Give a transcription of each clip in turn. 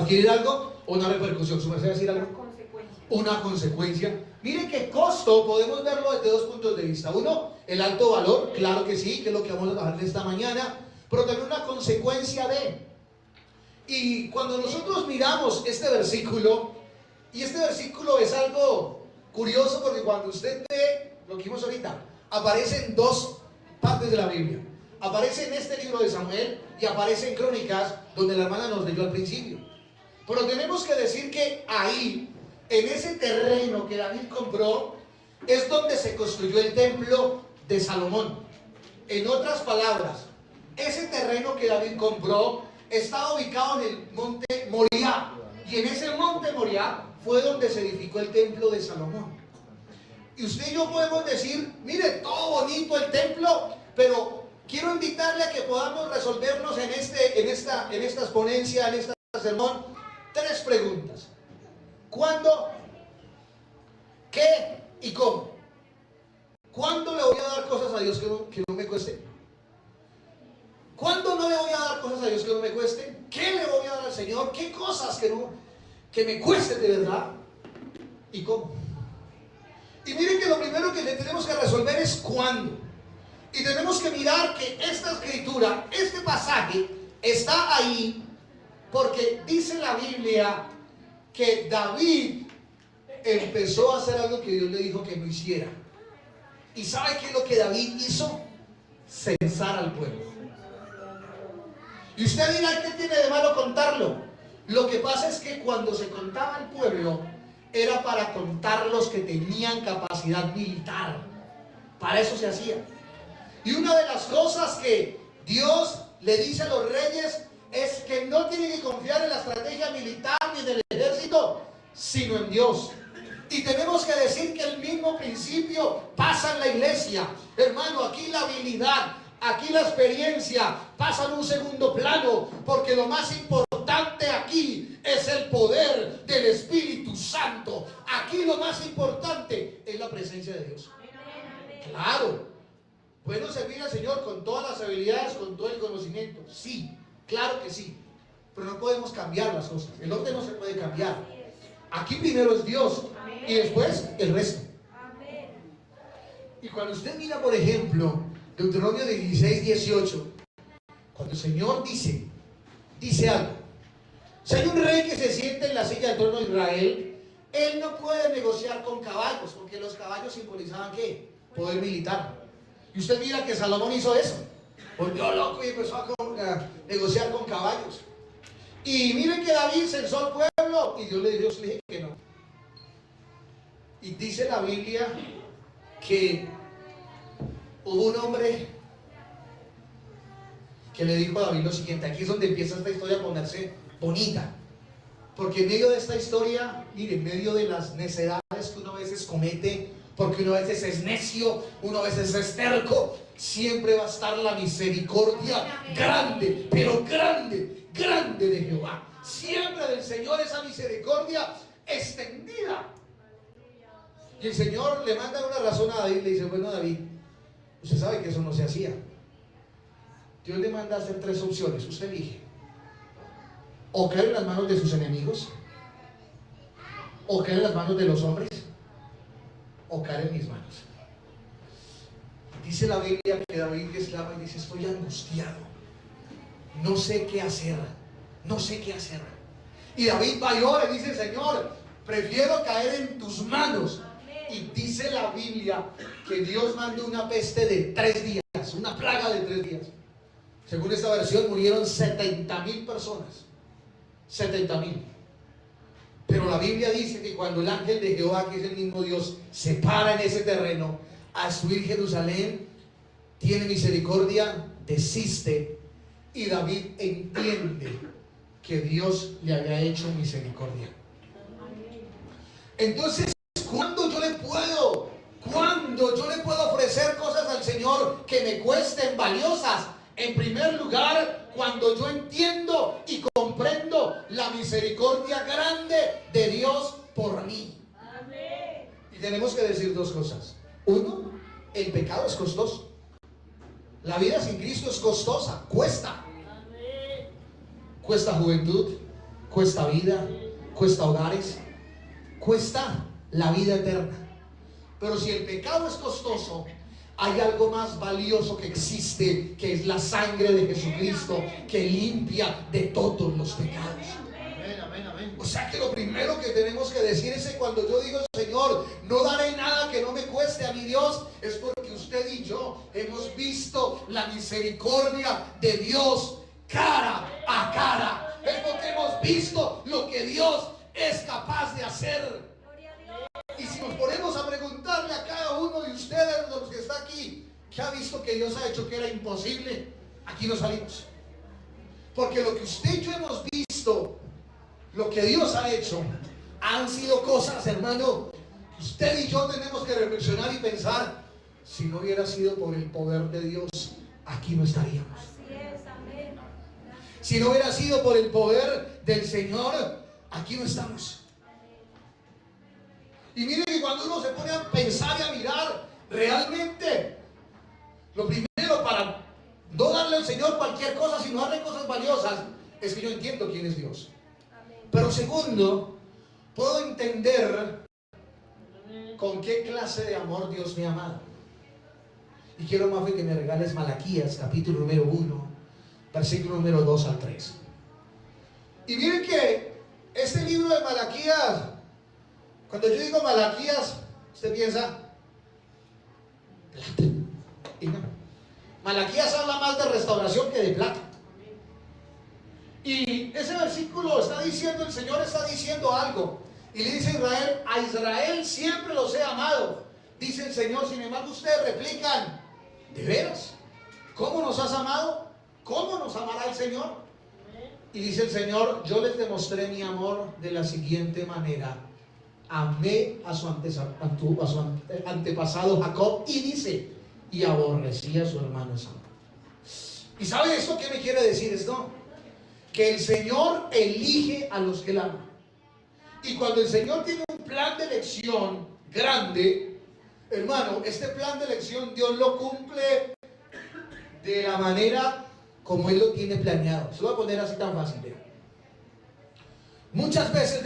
¿Adquirir algo o una repercusión? ¿Su merced decir algo? Una consecuencia. Mire que costo podemos verlo desde dos puntos de vista. Uno, el alto valor, claro que sí, que es lo que vamos a trabajar esta mañana, pero también una consecuencia de. Y cuando nosotros miramos este versículo, y este versículo es algo curioso porque cuando usted ve lo que vimos ahorita, aparece en dos partes de la Biblia. Aparece en este libro de Samuel y aparece en Crónicas, donde la hermana nos leyó al principio. Pero tenemos que decir que ahí, en ese terreno que David compró, es donde se construyó el templo de Salomón. En otras palabras, ese terreno que David compró estaba ubicado en el monte Moriah, y en ese monte Moriah fue donde se edificó el templo de Salomón. Y usted y yo podemos decir, mire, todo bonito el templo, pero quiero invitarle a que podamos resolvernos en esta ponencia, en esta sermón, tres preguntas. ¿Cuándo? ¿Qué? ¿Y cómo? ¿Cuándo le voy a dar cosas a Dios que no me cueste? ¿Cuándo no le voy a dar cosas a Dios que no me cueste? ¿Qué le voy a dar al Señor? ¿Qué cosas que me cueste de verdad? ¿Y cómo? Y miren que lo primero que le tenemos que resolver es cuándo. Y tenemos que mirar que esta escritura, este pasaje, está ahí porque dice la Biblia que David empezó a hacer algo que Dios le dijo que no hiciera. ¿Y sabe qué es lo que David hizo? Censar al pueblo. Y usted dirá, ¿qué tiene de malo contarlo? Lo que pasa es que cuando se contaba al pueblo, era para contar los que tenían capacidad militar. Para eso se hacía. Y una de las cosas que Dios le dice a los reyes es que no tienen que confiar en la estrategia militar ni del ejército, sino en Dios. Y tenemos que decir que el mismo principio pasa en la iglesia. Hermano, aquí la habilidad, aquí la experiencia pasa en un segundo plano, porque lo más importante aquí es el poder del Espíritu Santo. Aquí lo más importante es la presencia de Dios. Claro, bueno servir al Señor con todas las habilidades, con todo el conocimiento, sí, claro que sí, pero no podemos cambiar las cosas. El orden no se puede cambiar. Aquí primero es Dios y después el resto. Y cuando usted mira, por ejemplo, Deuteronomio 16:18, cuando el Señor dice algo. Si hay un rey que se siente en la silla del trono de Israel, él no puede negociar con caballos, porque los caballos simbolizaban ¿qué? Poder militar. Y usted mira que Salomón hizo eso, volvió loco y empezó a negociar con caballos. Y miren que David censó al pueblo y Dios le dijo que no. Y dice la Biblia que hubo un hombre que le dijo a David lo siguiente. Aquí es donde empieza esta historia a ponerse bonita, porque en medio de esta historia, mire, en medio de las necedades que uno a veces comete, porque uno a veces es necio, uno a veces es terco, siempre va a estar la misericordia grande, pero grande, grande de Jehová. Siempre del Señor esa misericordia extendida. Y el Señor le manda una razón a David, le dice, bueno David, usted sabe que eso no se hacía. Dios le manda a hacer tres opciones, usted elige. O caer en las manos de sus enemigos, o caer en las manos de los hombres, o caer en mis manos. Dice la Biblia que David exclama y dice, estoy angustiado, no sé qué hacer, no sé qué hacer. Y David va y ora y dice, Señor, prefiero caer en tus manos. Y dice la Biblia que Dios mandó una peste de 3 días, una plaga de 3 días. Según esta versión murieron 70,000 personas. 70,000. Pero la Biblia dice que cuando el ángel de Jehová, que es el mismo Dios, se para en ese terreno a destruir Jerusalén, tiene misericordia, desiste, y David entiende que Dios le había hecho misericordia. Entonces, ¿cuándo yo le puedo ofrecer cosas al Señor que me cuesten valiosas? En primer lugar, cuando yo entiendo y comprendo la misericordia grande de Dios por mí. Amén. Y tenemos que decir dos cosas. Uno, el pecado es costoso. La vida sin Cristo es costosa, cuesta. Amén. Cuesta juventud, cuesta vida, cuesta hogares, cuesta la vida eterna. Pero si el pecado es costoso, hay algo más valioso que existe, que es la sangre de Jesucristo, que limpia de todos los pecados. O sea que lo primero que tenemos que decir es que cuando yo digo, Señor, no daré nada que no me cueste a mi Dios, es porque usted y yo hemos visto la misericordia de Dios cara a cara. Es porque hemos visto lo que Dios es capaz de hacer. Y si nos ponemos a preguntarle a cada uno de ustedes, de los que está aquí, ¿qué ha visto que Dios ha hecho que era imposible? Aquí no salimos. Porque lo que usted y yo hemos visto, lo que Dios ha hecho, han sido cosas, hermano, usted y yo tenemos que reflexionar y pensar, si no hubiera sido por el poder de Dios, aquí no estaríamos. Así es, amén. Si no hubiera sido por el poder del Señor, aquí no estamos. Y miren que cuando uno se pone a pensar y a mirar, realmente, lo primero para no darle al Señor cualquier cosa, sino darle cosas valiosas, es que yo entiendo quién es Dios. Pero segundo, puedo entender con qué clase de amor Dios me ha amado. Y quiero, Mafe, que me regales Malaquías, capítulo número 1, versículo número 2 al 3. Y miren que este libro de Malaquías, cuando yo digo Malaquías, usted piensa plata. Y no. Malaquías habla más de restauración que de plata. Y ese versículo está diciendo, el Señor está diciendo algo. Y le dice a Israel, a Israel siempre los he amado. Dice el Señor, sin embargo ustedes replican, ¿de veras? ¿Cómo nos has amado? ¿Cómo nos amará el Señor? Y dice el Señor, yo les demostré mi amor de la siguiente manera. Amé a su antepasado Jacob, y dice, y aborrecí a su hermano Esaú. ¿Y sabe esto qué me quiere decir esto? Que el Señor elige a los que él ama. Y cuando el Señor tiene un plan de elección grande, hermano, este plan de elección Dios lo cumple de la manera como Él lo tiene planeado. Se lo voy a poner así tan fácil. Muchas veces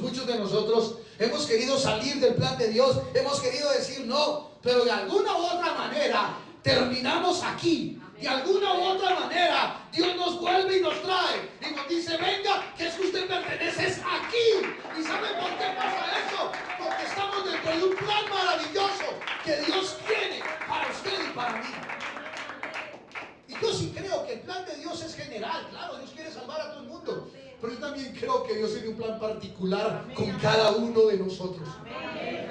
muchos de nosotros hemos querido salir del plan de Dios, hemos querido decir no, pero de alguna u otra manera terminamos aquí. De alguna u otra manera Dios nos vuelve y nos trae y nos dice, venga, que es que usted pertenece aquí. ¿Y sabe por qué pasa eso? Porque estamos dentro de un plan maravilloso que Dios tiene para usted y para mí. Y yo sí creo que el plan de Dios es general. Claro, Dios quiere salvar a todo el mundo, pero yo también creo que Dios tiene un plan particular con cada uno de nosotros.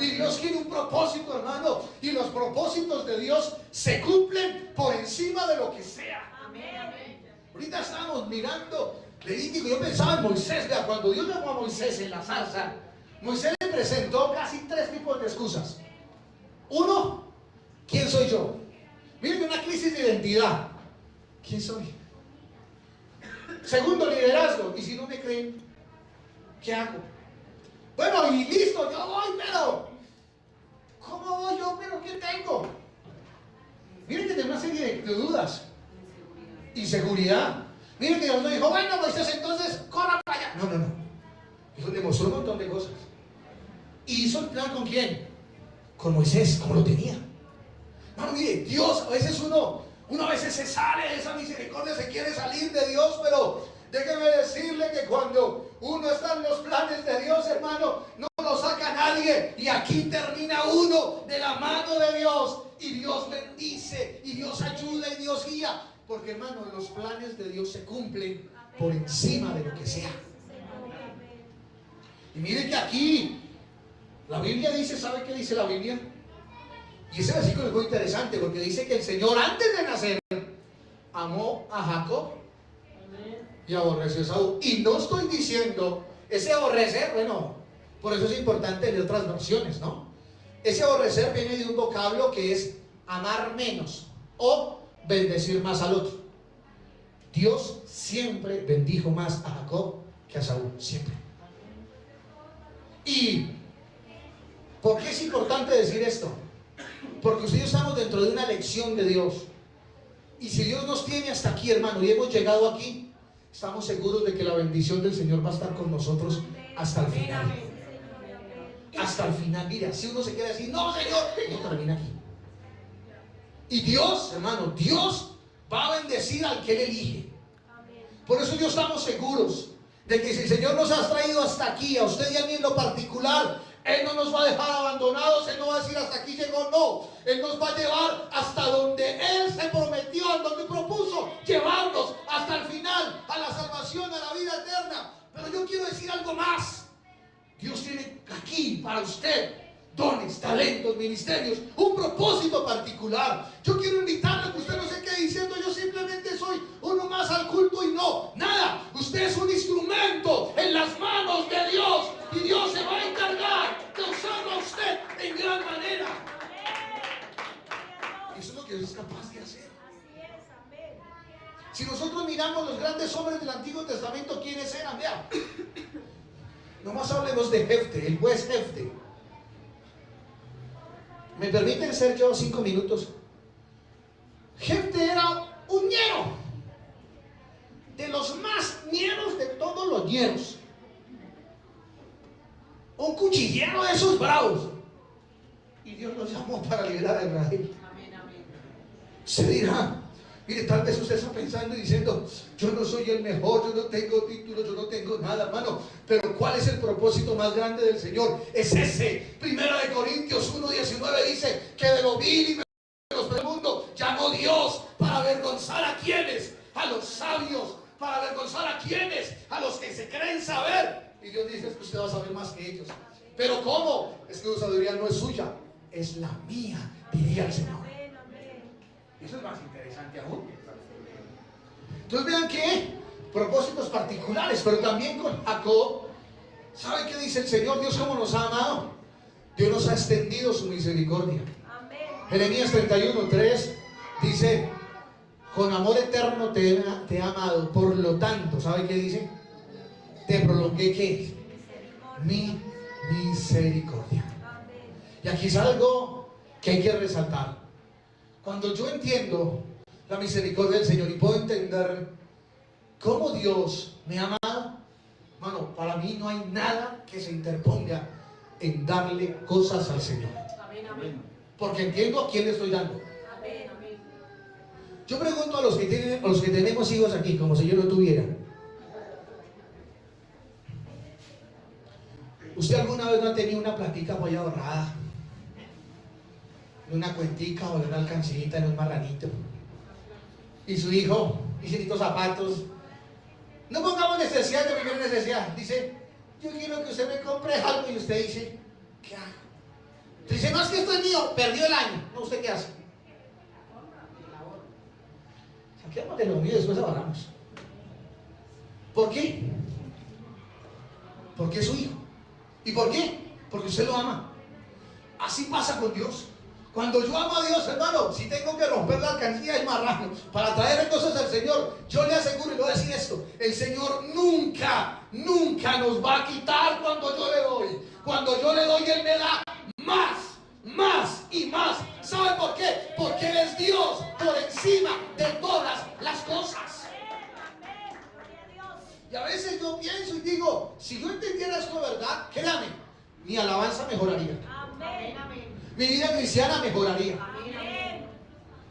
Y Dios tiene un propósito, hermano, y los propósitos de Dios se cumplen por encima de lo que sea. Ahorita estábamos mirando Levítico, yo pensaba en Moisés. Vea, cuando Dios llamó a Moisés en la zarza, Moisés le presentó casi 3 tipos de excusas. Uno, ¿quién soy yo? Miren, una crisis de identidad. ¿Quién soy? Segundo, liderazgo. ¿Y si no me creen? ¿Qué hago? Bueno, y listo, yo voy, pero ¿cómo voy yo? ¿Pero qué tengo? Miren que tengo una serie de dudas. Inseguridad. Miren que Dios no dijo, bueno, Moisés, entonces corra para allá. No. Dijo, le mostró un montón de cosas. ¿Y hizo el plan con quién? Con Moisés, como lo tenía. No, mire, Dios, a veces uno a veces se sale de esa misericordia, se quiere salir de Dios, pero déjeme decirle que cuando uno está en los planes de Dios, hermano, no lo saca nadie. Y aquí termina uno de la mano de Dios. Y Dios bendice, y Dios ayuda, y Dios guía. Porque, hermano, los planes de Dios se cumplen por encima de lo que sea. Y mire que aquí la Biblia dice, ¿sabe qué dice la Biblia? Y ese versículo es muy interesante porque dice que el Señor antes de nacer amó a Jacob y aborreció a Esaú. Y no estoy diciendo, ese aborrecer, bueno, por eso es importante leer otras versiones, ¿no? Ese aborrecer viene de un vocablo que es amar menos o bendecir más al otro. Dios siempre bendijo más a Jacob que a Saúl, siempre. ¿Y por qué es importante decir esto? Porque usted y yo estamos dentro de una lección de Dios. Y si Dios nos tiene hasta aquí, hermano, y hemos llegado aquí, estamos seguros de que la bendición del Señor va a estar con nosotros hasta el final. Hasta el final. Mira, si uno se quiere decir, no, Señor, no termina aquí. Y Dios, hermano, Dios va a bendecir al que Él elige. Por eso yo estamos seguros de que si el Señor nos ha traído hasta aquí, a usted y a mí en lo particular, Él no nos va a dejar abandonados. Él no va a decir hasta aquí llegó, no. Él nos va a llevar hasta donde Él se prometió, donde propuso llevarnos hasta el final, a la salvación, a la vida eterna. Pero yo quiero decir algo más. Dios tiene aquí para usted dones, talentos, ministerios, un propósito particular. Yo quiero invitarle a que usted no se quede diciendo yo simplemente soy uno más al culto y no, nada. Usted es un instrumento en las manos de Dios y Dios se va a encargar de usarlo a usted en gran manera. Eso es lo que Dios es capaz de hacer. Si nosotros miramos los grandes hombres del Antiguo Testamento, ¿quiénes eran? Vea, nomás hablemos de Jefte, el juez Jefte. ¿Me permiten ser yo 5 minutos? Jefte era un ñero, de los más ñeros de todos los ñeros, un cuchillero de esos bravos, y Dios los llamó para liberar a Israel. Se dirá, mire, tal vez usted está pensando y diciendo, yo no soy el mejor, yo no tengo título, yo no tengo nada, hermano. Pero ¿cuál es el propósito más grande del Señor? Es ese. Primera de Corintios 1:19 dice que de lo vil y de los del mundo llamó Dios para avergonzar a quienes, a los sabios, para avergonzar a quienes, a los que se creen saber. Y Dios dice, es que usted va a saber más que ellos. Pero ¿cómo? Es que su sabiduría no es suya, es la mía, diría el Señor. Eso es más interesante aún. Entonces vean que propósitos particulares, pero también con Jacob. ¿Sabe qué dice el Señor? Dios cómo nos ha amado. Dios nos ha extendido su misericordia. Jeremías 31:3 dice, con amor eterno te he amado, por lo tanto, ¿sabe qué dice? Te prolongué ¿qué? Mi misericordia. Y aquí es algo que hay que resaltar. Cuando yo entiendo la misericordia del Señor y puedo entender cómo Dios me ha amado, hermano, para mí no hay nada que se interponga en darle cosas al Señor. Porque entiendo a quién le estoy dando. Yo pregunto a los que tenemos hijos aquí, como si yo no tuviera. ¿Usted alguna vez no ha tenido una platica por ahí ahorrada? Una cuentica o una alcancita en un marranito? Y su hijo, y ciertos zapatos. No pongamos necesidad de primera necesidad. Dice, yo quiero que usted me compre algo. Y usted dice, ¿qué hago? Dice, no, es que esto es mío, perdió el año. No, ¿usted qué hace? Saquemos de lo mío y después ahorramos. ¿Por qué? Porque es su hijo. ¿Y por qué? Porque usted lo ama. Así pasa con Dios. Cuando yo amo a Dios, hermano, si tengo que romper la alcancía del marrano para traerle cosas al Señor, yo le aseguro y le voy a decir esto: el Señor nunca nos va a quitar cuando yo le doy. Cuando yo le doy, Él me da más y más. ¿Sabe por qué? Porque Él es Dios por encima de todas las cosas. Y a veces yo pienso y digo, si yo entendiera esto de verdad, créame, mi alabanza mejoraría. Mi vida cristiana mejoraría.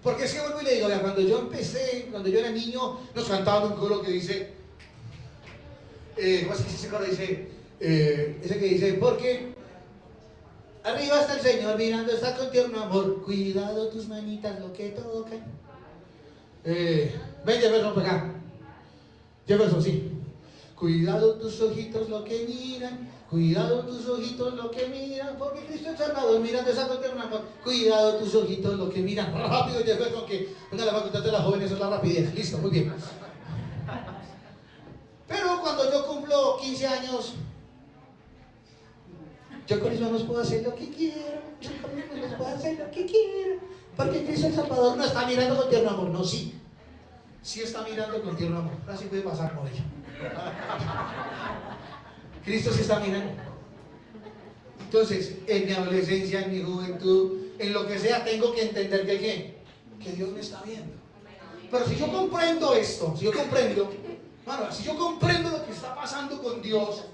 Porque es que vuelvo y le digo, cuando yo empecé, cuando yo era niño, nos cantaban un coro que dice, ¿cómo es que ese coro dice? Ese que dice, porque arriba está el Señor mirando, está con tierno amor, cuidado tus manitas lo que tocan. Ven, Jefferson, para acá. Jefferson, sí. Cuidado tus ojitos lo que miran, cuidado tus ojitos lo que miran, porque Cristo el Salvador mirando esa con tierno amor. Cuidado tus ojitos lo que miran. Rápido, Jefferson, que venga la facultad de las jóvenes, eso es la rapidez. Listo, muy bien. Pero cuando yo cumplo 15 años, yo con mis manos puedo hacer lo que quiero, yo con mis manos puedo hacer lo que quiero, porque Cristo el Salvador no está mirando con tierno amor. No, sí está mirando con tierno amor. Ahora sí puede pasar por ella. Cristo sí está mirando. Entonces, en mi adolescencia, en mi juventud, en lo que sea, tengo que entender que Dios me está viendo. Pero si yo comprendo esto, si yo comprendo Bueno, si yo comprendo lo que está pasando con Dios,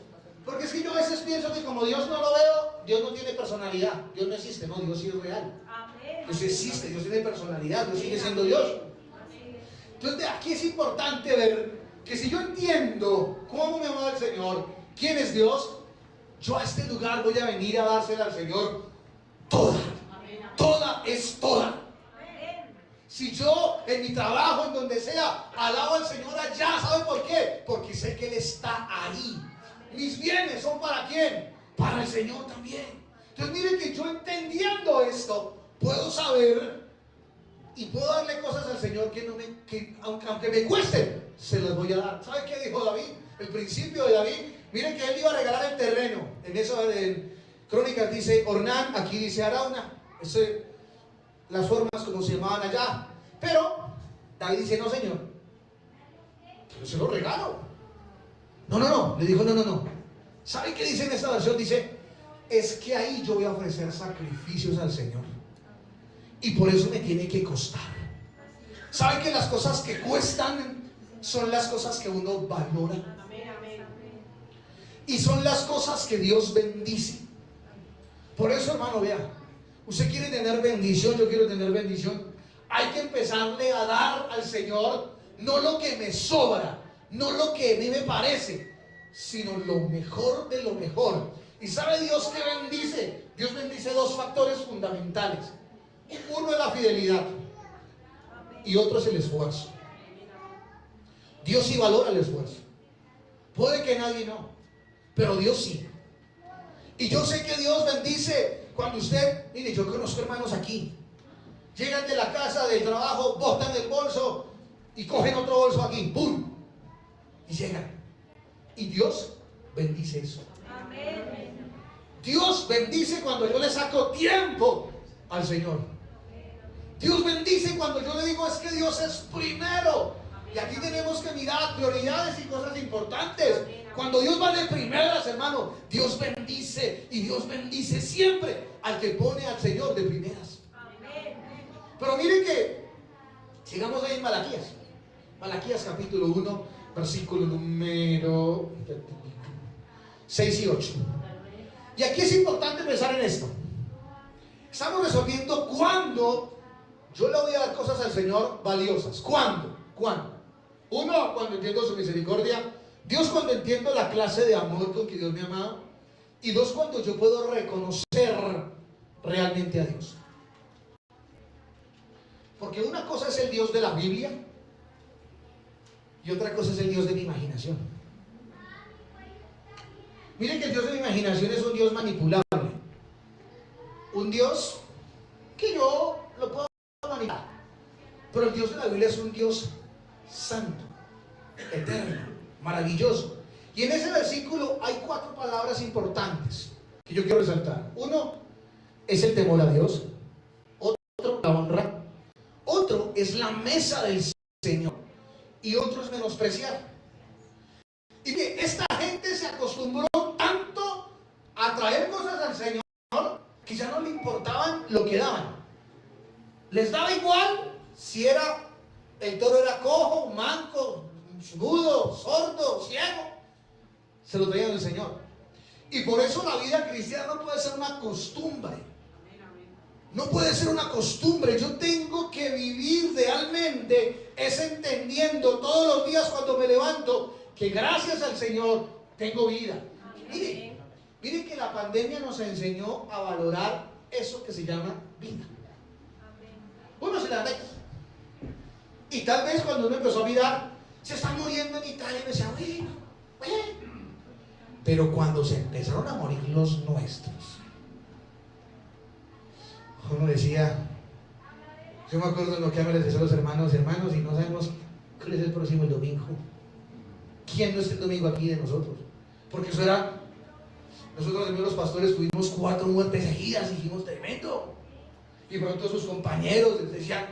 porque es que yo a veces pienso que como Dios no lo veo, Dios no tiene personalidad, Dios no existe, no, Dios sí es real. Dios existe, Dios tiene personalidad, Dios sigue siendo Dios. Entonces de aquí es importante ver que si yo entiendo cómo me ama el Señor, quién es Dios, yo a este lugar voy a venir a dársela al Señor toda. Toda es toda. Si yo en mi trabajo, en donde sea, alabo al Señor allá, ¿sabe por qué? Porque sé que Él está ahí. Mis bienes son ¿para quién? Para el Señor también. Entonces miren que yo entendiendo esto, puedo saber y puedo darle cosas al Señor que aunque me cuesten, se las voy a dar. ¿Sabe qué dijo David? El principio de David, miren que él iba a regalar el terreno. En eso en Crónicas dice Ornán, aquí dice Arauna. Las formas como se llamaban allá. Pero David dice, no señor, yo se lo regalo. No, le dijo no. ¿Sabe qué dice en esta versión? Dice, es que ahí yo voy a ofrecer sacrificios al Señor y por eso me tiene que costar. ¿Sabe que las cosas que cuestan son las cosas que uno valora? Y son las cosas que Dios bendice. Por eso, hermano, vea, usted quiere tener bendición, yo quiero tener bendición. Hay que empezarle a dar al Señor no lo que me sobra, no lo que a mí me parece, sino lo mejor de lo mejor. ¿Y sabe Dios qué bendice? Dios bendice dos factores fundamentales. Uno es la fidelidad y otro es el esfuerzo. Dios sí valora el esfuerzo. Puede que nadie no, pero Dios sí. Y yo sé que Dios bendice cuando usted, mire, yo conozco hermanos aquí, llegan de la casa, del trabajo, botan el bolso y cogen otro bolso aquí, ¡pum! Y llegan. Y Dios bendice eso. Amén. Dios bendice cuando yo le saco tiempo al Señor. Dios bendice cuando yo le digo, es que Dios es primero. Y aquí tenemos que mirar prioridades y cosas importantes. Cuando Dios va de primeras, hermano, Dios bendice. Y Dios bendice siempre al que pone al Señor de primeras. Pero miren que sigamos ahí en Malaquías. Malaquías capítulo 1, versículo número 6 y 8. Y aquí es importante pensar en esto. Estamos resolviendo cuándo yo le voy a dar cosas al Señor valiosas. ¿Cuándo? Uno, cuando entiendo su misericordia. Dios, cuando entiendo la clase de amor con que Dios me ha amado. Y dos, cuando yo puedo reconocer realmente a Dios. Porque una cosa es el Dios de la Biblia y otra cosa es el Dios de mi imaginación. Miren que el Dios de mi imaginación es un Dios manipulable. Un Dios que yo lo puedo manipular. Pero el Dios de la Biblia es un Dios santo, eterno, maravilloso. Y en ese versículo hay 4 palabras importantes que yo quiero resaltar. Uno es el temor a Dios. Otro, la honra. Otro es la mesa del Señor. Y otro es menospreciar. Y que esta gente se acostumbró tanto a traer cosas al Señor que ya no le importaban lo que daban. Les daba igual si era el toro era cojo, manco, mudo, sordo, ciego. Se lo traían al Señor. Y por eso la vida cristiana no puede ser una costumbre. No puede ser una costumbre. Yo tengo que vivir realmente es entendiendo todos los días cuando me levanto que gracias al Señor tengo vida. Mire que la pandemia nos enseñó a valorar eso que se llama vida. Uno se la ve. Y tal vez cuando uno empezó a mirar, se están muriendo en Italia y me decía, bueno. Pero cuando se empezaron a morir los nuestros, uno decía, yo me acuerdo en lo que les decía a los hermanos, y no sabemos cuál es el próximo domingo. ¿Quién no es el domingo aquí de nosotros? Porque eso era, nosotros los pastores tuvimos 4 muertes seguidas y dijimos, tremendo. Y pronto sus compañeros les decían,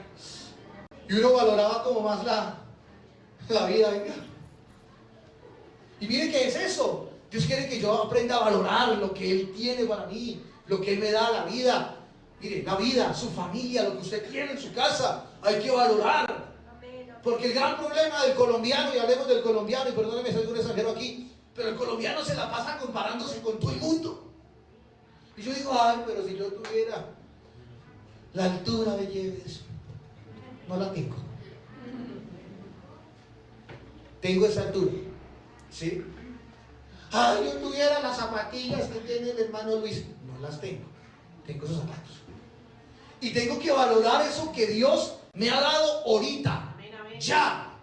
y uno valoraba como más la vida, venga. Y mire que es eso. Dios quiere que yo aprenda a valorar lo que Él tiene para mí, lo que Él me da, la vida. Mire, la vida, su familia, lo que usted tiene en su casa, hay que valorar. Porque el gran problema del colombiano, y hablemos del colombiano, y perdóneme si hay algún extranjero aquí, pero el colombiano se la pasa comparándose con todo el mundo. Y yo digo, ay, pero si yo tuviera la altura de Jebes, no la tengo. Tengo esa altura, ¿sí? Ay, yo tuviera las zapatillas que tiene el hermano Luis, no las tengo. Tengo esos zapatos. Y tengo que valorar eso que Dios me ha dado ahorita, ya.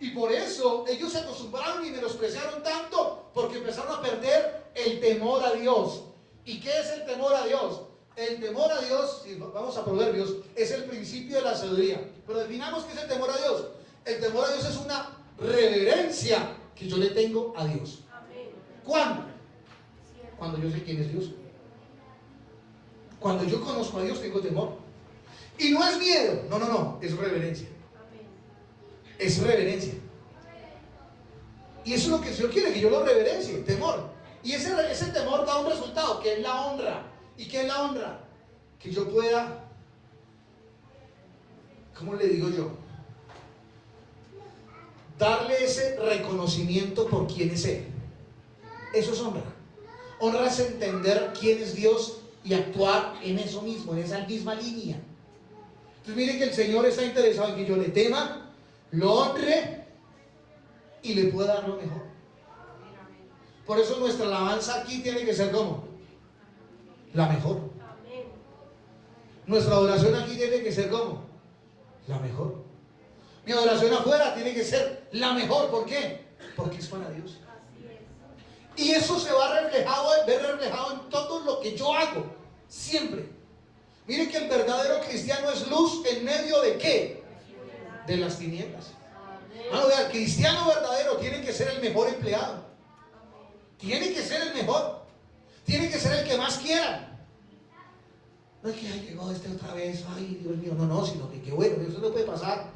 Y por eso ellos se acostumbraron y menospreciaron tanto, porque empezaron a perder el temor a Dios. ¿Y qué es el temor a Dios? El temor a Dios, si vamos a Proverbios, es el principio de la sabiduría. Pero definamos qué es el temor a Dios. El temor a Dios es una reverencia que yo le tengo a Dios. ¿Cuándo? Cuando yo sé quién es Dios. Cuando yo conozco a Dios tengo temor. Y no es miedo, no, es reverencia. Es reverencia. Y eso es lo que el Señor quiere, que yo lo reverencie, temor. Y ese temor da un resultado, que es la honra. ¿Y qué es la honra? Que yo pueda, ¿cómo le digo yo? Darle ese reconocimiento por quién es Él. Eso es honra. Honra es entender quién es Dios y actuar en eso mismo, en esa misma línea. Entonces miren que el Señor está interesado en que yo le tema, lo honre y le pueda dar lo mejor. Por eso nuestra alabanza aquí tiene que ser como la mejor. Nuestra adoración aquí tiene que ser como la mejor. Mi adoración afuera tiene que ser la mejor. ¿Por qué? Porque es para Dios. Y eso se va ver reflejado en todo lo que yo hago, siempre. Mire que el verdadero cristiano es luz en medio de ¿qué? De las tinieblas. El cristiano verdadero tiene que ser el mejor empleado. Tiene que ser el mejor. Tiene que ser el que más quiera. No es que ay, llegó este otra vez, ay Dios mío, no, sino que qué bueno, eso no puede pasar.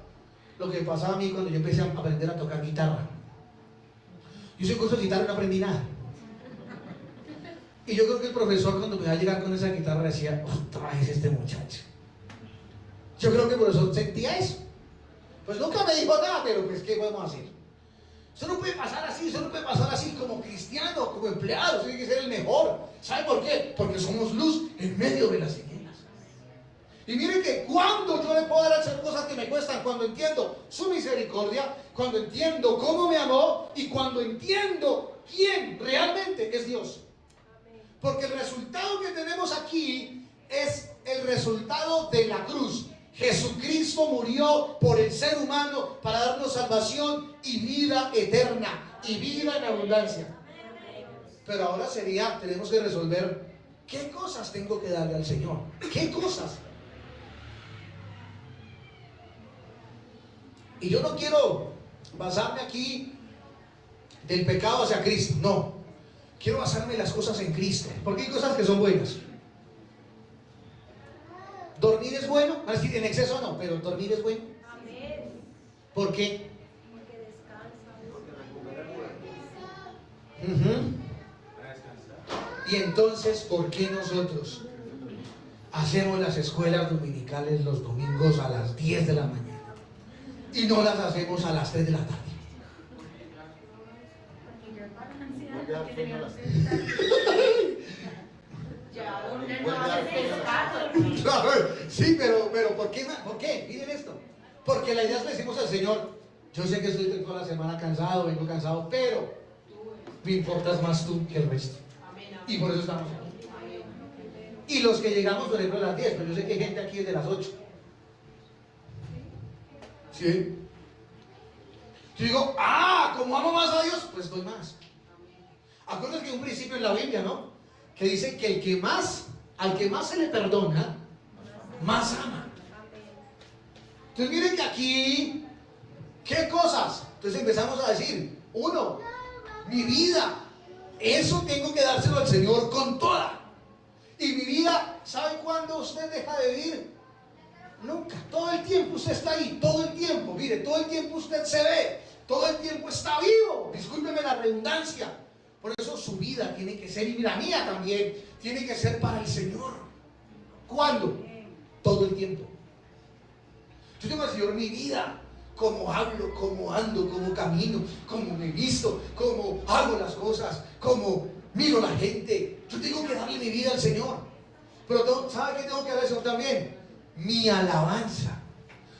Lo que pasaba a mí cuando yo empecé a aprender a tocar guitarra. Yo soy curso de guitarra y no aprendí nada. Y yo creo que el profesor cuando me va a llegar con esa guitarra decía, otra vez este muchacho. Yo creo que el profesor sentía eso. Pues nunca me dijo nada, pero pues ¿qué podemos hacer? Eso no puede pasar así, eso no puede pasar así como cristiano, como empleado, tiene que ser el mejor. ¿Sabe por qué? Porque somos luz en medio de las tinieblas. Y miren que cuando yo le puedo dar a hacer cosas que me cuestan, cuando entiendo su misericordia, cuando entiendo cómo me amó y cuando entiendo quién realmente es Dios. Porque el resultado que tenemos aquí es el resultado de la cruz. Jesucristo murió por el ser humano para darnos salvación y vida eterna y vida en abundancia. Pero ahora tenemos que resolver qué cosas tengo que darle al Señor. ¿Qué cosas? Y yo no quiero basarme aquí del pecado hacia Cristo, no. Quiero basarme en las cosas en Cristo, porque hay cosas que son buenas. ¿Dormir es bueno? En exceso no, pero dormir es bueno. Amén. ¿Por qué? Porque descansa. Y entonces, ¿por qué nosotros hacemos las escuelas dominicales los domingos a las 10 de la mañana y no las hacemos a las 3 de la tarde? Ya, donde no hace descanso. Sí, pero ¿por qué? ¿Por qué? Miren esto. Porque la idea es que le decimos al Señor, yo sé que estoy toda la semana cansado, vengo cansado, pero me importas más tú que el resto. Y por eso estamos aquí. Y los que llegamos, por ejemplo, a las 10, pero yo sé que hay gente aquí desde las 8. ¿Sí? Yo digo, como amo más a Dios, pues doy más. Acuérdense que hay un principio en la Biblia, ¿no? Que dice que al que más se le perdona, más ama. Entonces miren que aquí, ¿qué cosas? Entonces empezamos a decir, uno, mi vida, eso tengo que dárselo al Señor con toda. Y mi vida, ¿sabe cuándo usted deja de vivir? Nunca. Todo el tiempo usted está ahí, todo el tiempo, mire, todo el tiempo usted se ve, todo el tiempo está vivo. Discúlpeme la redundancia. Por eso su vida tiene que ser, y la mía también, tiene que ser para el Señor. ¿Cuándo? Todo el tiempo. Yo digo al Señor, mi vida, cómo hablo, cómo ando, cómo camino, cómo me visto, cómo hago las cosas, cómo miro a la gente. Yo tengo que darle mi vida al Señor. Pero ¿sabe qué tengo que darle al Señor también? Mi alabanza.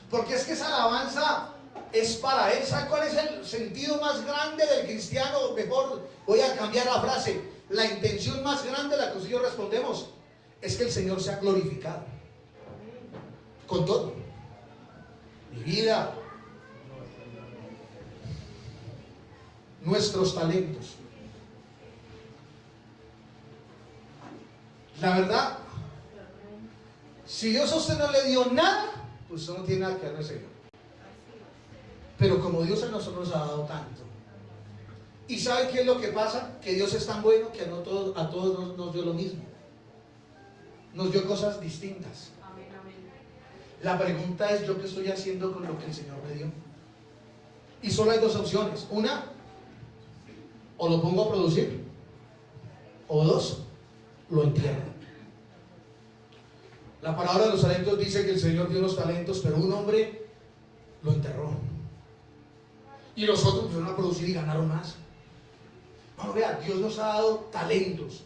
Porque es que esa alabanza es para Él. ¿Sabe cuál es el sentido más grande del cristiano? Mejor voy a cambiar la frase. La intención más grande a la que nosotros respondemos es que el Señor sea glorificado. Con todo. Mi vida. Nuestros talentos. La verdad, si Dios a usted no le dio nada, pues usted no tiene nada que darle al Señor. Pero como Dios a nosotros nos ha dado tanto. ¿Y sabe qué es lo que pasa? Que Dios es tan bueno que a todos nos dio lo mismo. Nos dio cosas distintas. La pregunta es: ¿yo qué estoy haciendo con lo que el Señor me dio? Y solo hay dos opciones. Una, o lo pongo a producir, o dos, lo entierro. La palabra de los talentos dice que el Señor dio los talentos, pero un hombre lo enterró. Y los otros empezaron a producir y ganaron más. Bueno, vea, Dios nos ha dado talentos,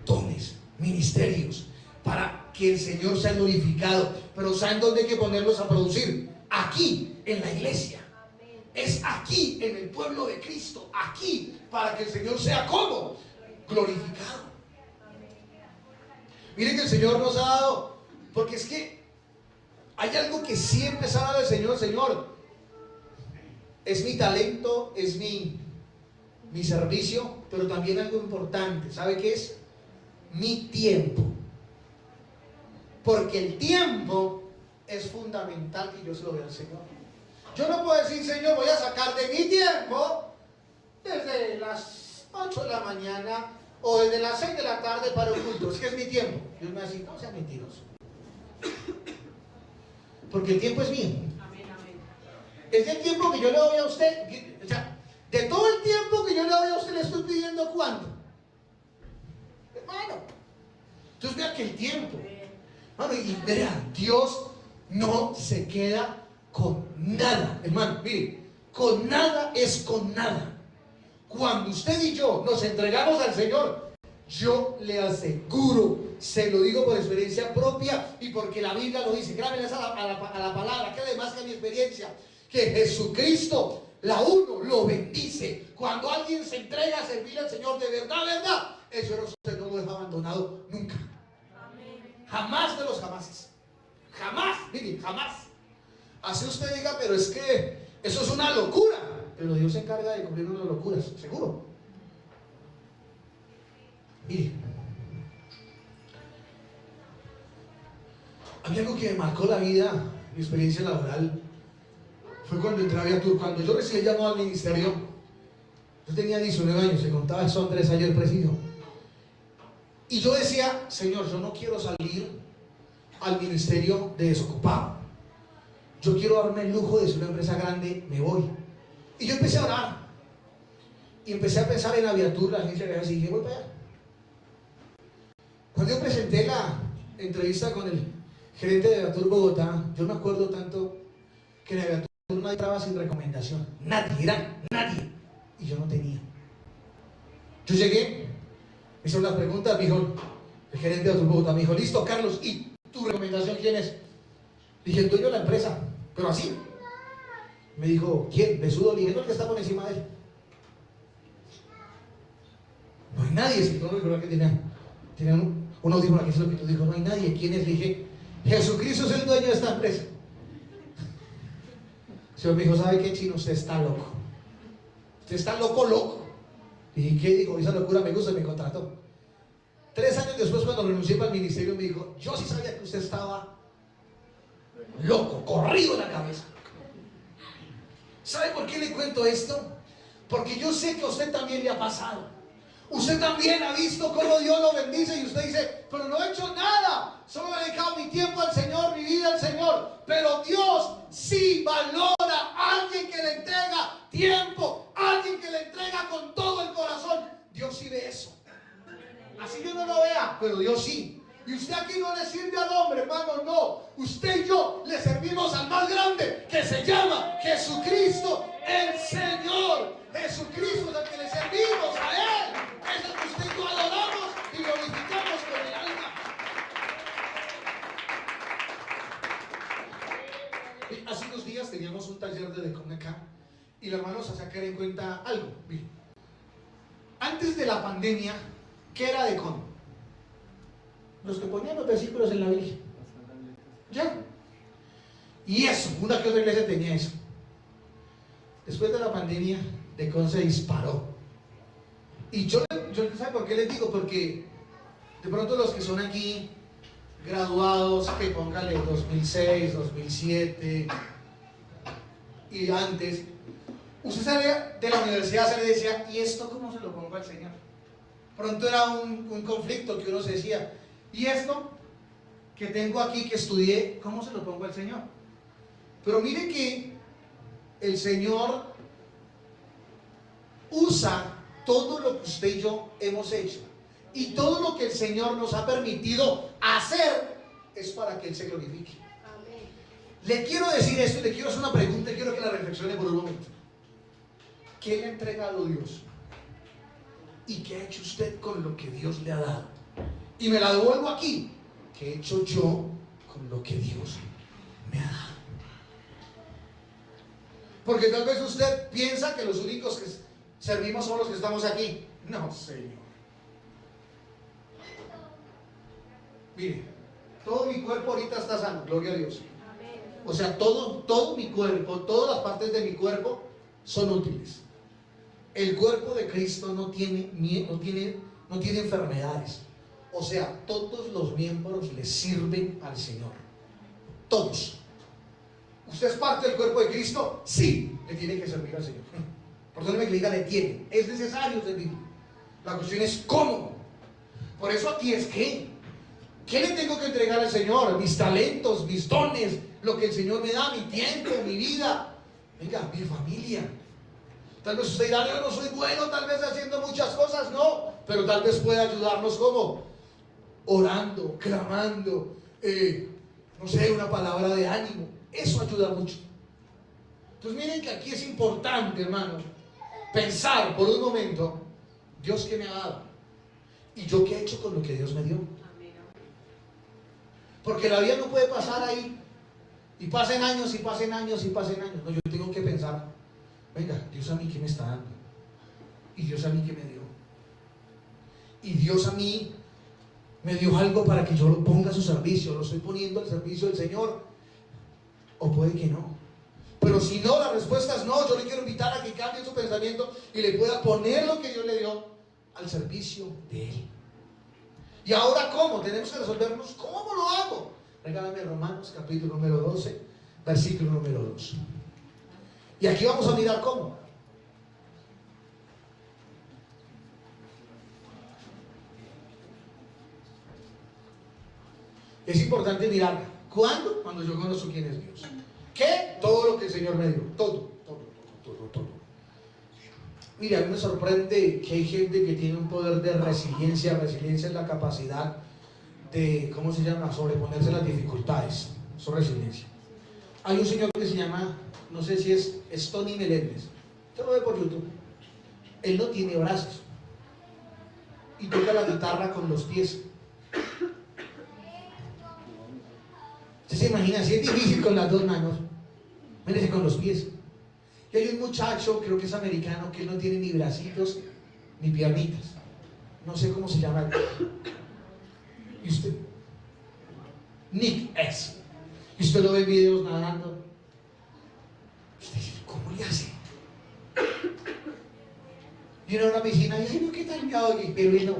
dones, ministerios, para que el Señor sea glorificado. Pero ¿saben dónde hay que ponerlos a producir? Aquí, en la iglesia. Es aquí, en el pueblo de Cristo. Aquí, para que el Señor sea ¿cómo? Glorificado. Miren que el Señor nos ha dado, porque es que hay algo que siempre se habla del Señor. Señor, es mi talento, es mi servicio, pero también algo importante. ¿Sabe qué es? Mi tiempo. Porque el tiempo es fundamental que yo se lo dé al Señor. Yo no puedo decir: Señor, voy a sacar de mi tiempo desde las 8 de la mañana o desde las 6 de la tarde para un culto. Es que es mi tiempo. Dios me va a decir: no sea mentiroso. Porque el tiempo es mío. Es el tiempo que yo le doy a usted. O sea, de todo el tiempo que yo le doy a usted, le estoy pidiendo ¿cuánto? Hermano. Entonces vea que el tiempo. Hermano, y vea, Dios no se queda con nada. Hermano, mire, con nada es con nada. Cuando usted y yo nos entregamos al Señor, yo le aseguro, se lo digo por experiencia propia y porque la Biblia lo dice, grábenles a la palabra, que además que mi experiencia, que Jesucristo, la uno, lo bendice. Cuando alguien se entrega a servir al Señor de verdad, eso usted no lo deja abandonado nunca. Jamás de los jamases. Jamás, miren, jamás. Así usted diga: pero es que eso es una locura. Pero Dios se encarga de cumplir unas locuras, seguro. Mire, a mí algo que me marcó la vida, mi experiencia laboral, fue cuando entré a Viatur. Cuando yo recibí llamado al ministerio, yo tenía 19 años, se contaba, son 3 años el presidio. Y yo decía: Señor, yo no quiero salir al ministerio de desocupado. Yo quiero darme el lujo de ser una empresa grande, me voy. Y yo empecé a orar. Y empecé a pensar en la Viatur, la agencia de viajes, y dije: voy para allá. Cuando yo presenté la entrevista con el gerente de Viatur Bogotá, yo me acuerdo tanto que en la Viatur nadie entraba sin recomendación. Nadie, era nadie. Y yo no tenía. Yo llegué, me hizo unas preguntas, me dijo, el gerente de Viatur Bogotá me dijo: listo, Carlos, ¿y tu recomendación quién es? Dije: el dueño de la empresa, pero así. Me dijo: ¿quién? Besudo. Le dije: no, el que está por encima de él. No hay nadie, si tú no recuerdas que tenía un audífono aquí, es lo que tú dijo: no hay nadie. ¿Quién es? Le dije: Jesucristo es el dueño de esta empresa. El Señor me dijo: ¿sabe qué, chino? Usted está loco. Usted está loco. Y dije: ¿qué? Dijo: esa locura me gusta, y me contrató. 3 años después, cuando renuncié para el ministerio, me dijo: yo sí sabía que usted estaba loco, corrido en la cabeza. ¿Sabe por qué le cuento esto? Porque yo sé que a usted también le ha pasado. Usted también ha visto cómo Dios lo bendice y usted dice: pero no he hecho nada, solo he dedicado mi tiempo al Señor, mi vida al Señor. Pero Dios sí valora a alguien que le entrega tiempo, alguien que le entrega con todo el corazón. Dios sí ve eso. Así yo no lo vea, pero Dios sí. Y usted aquí no le sirve al hombre, hermano, no. Usted y yo le servimos al más grande, que se llama Jesucristo el Señor. Jesucristo es al que le servimos, a Él. Es el que usted y yo adoramos y glorificamos con el alma. Hace unos días teníamos un taller de Decon acá y los hermanos se sacaron en cuenta algo. Miren, antes de la pandemia, ¿qué era Decon? Los que ponían los versículos en la Biblia. Ya. Y eso, una que otra iglesia tenía eso. Después de la pandemia, Decon se disparó. Y yo ¿sabe por qué les digo? Porque de pronto los que son aquí graduados, que póngale 2006, 2007 y antes, usted salía de la universidad, se le decía, ¿y esto cómo se lo pongo al Señor? Pronto era un conflicto que uno se decía, ¿y esto que tengo aquí, que estudié, cómo se lo pongo al Señor? Pero mire que el Señor usa todo lo que usted y yo hemos hecho. Y todo lo que el Señor nos ha permitido hacer es para que Él se glorifique. Amén. Le quiero decir esto y le quiero hacer una pregunta y quiero que la reflexione por un momento. ¿Qué le ha entregado Dios? ¿Y qué ha hecho usted con lo que Dios le ha dado? Y me la devuelvo aquí. ¿Qué he hecho yo con lo que Dios me ha dado? Porque tal vez usted piensa que los únicos que servimos son los que estamos aquí. No, Señor. Mire, todo mi cuerpo ahorita está sano, gloria a Dios. Amén. O sea, todo mi cuerpo, todas las partes de mi cuerpo son útiles. El cuerpo de Cristo no tiene enfermedades. O sea, todos los miembros le sirven al Señor. Todos. ¿Usted es parte del cuerpo de Cristo? Sí, le tiene que servir al Señor. Perdóneme que le diga, le tiene. Es necesario servir. La cuestión es cómo. Por eso aquí es que ¿qué le tengo que entregar al Señor? Mis talentos, mis dones, lo que el Señor me da, mi tiempo, mi vida. Venga, mi familia. Tal vez usted dirá, yo no soy bueno, tal vez haciendo muchas cosas, no. Pero tal vez pueda ayudarnos como orando, clamando, no sé, una palabra de ánimo. Eso ayuda mucho. Entonces miren que aquí es importante, hermano, pensar por un momento, Dios qué me ha dado y yo qué he hecho con lo que Dios me dio. Porque la vida no puede pasar ahí y pasen años y pasen años y pasen años. No, yo tengo que pensar, venga, Dios a mí qué me está dando y Dios a mí qué me dio. Y Dios a mí me dio algo para que yo lo ponga a su servicio. Lo estoy poniendo al servicio del Señor, o puede que no. Pero si no, la respuesta es no. Yo le quiero invitar a que cambie su pensamiento y le pueda poner lo que Dios le dio al servicio de Él. Y ahora, ¿cómo? Tenemos que resolvernos. ¿Cómo lo hago? Regálame Romanos capítulo número 12, versículo número 2. Y aquí vamos a mirar cómo. Es importante mirar. ¿Cuándo? Cuando yo conozco quién es Dios. ¿Qué? Todo lo que el Señor me dio. Todo. Mira, a mí me sorprende que hay gente que tiene un poder de resiliencia. Resiliencia es la capacidad de, ¿cómo se llama? Sobreponerse a las dificultades. Eso es resiliencia. Hay un señor que se llama, no sé si es Tony Meléndez. Usted lo ve por YouTube. Él no tiene brazos y toca la guitarra con los pies. Usted se imagina, si es difícil con las dos manos, imagínese con los pies. Y hay un muchacho, creo que es americano, que no tiene ni bracitos ni piernitas. No sé cómo se llama. ¿Y usted? Nick S. Y usted lo ve en videos nadando. Usted dice, ¿cómo le hace? Y uno en la piscina y ay, no, ¿qué tal me hago aquí? Pero él no.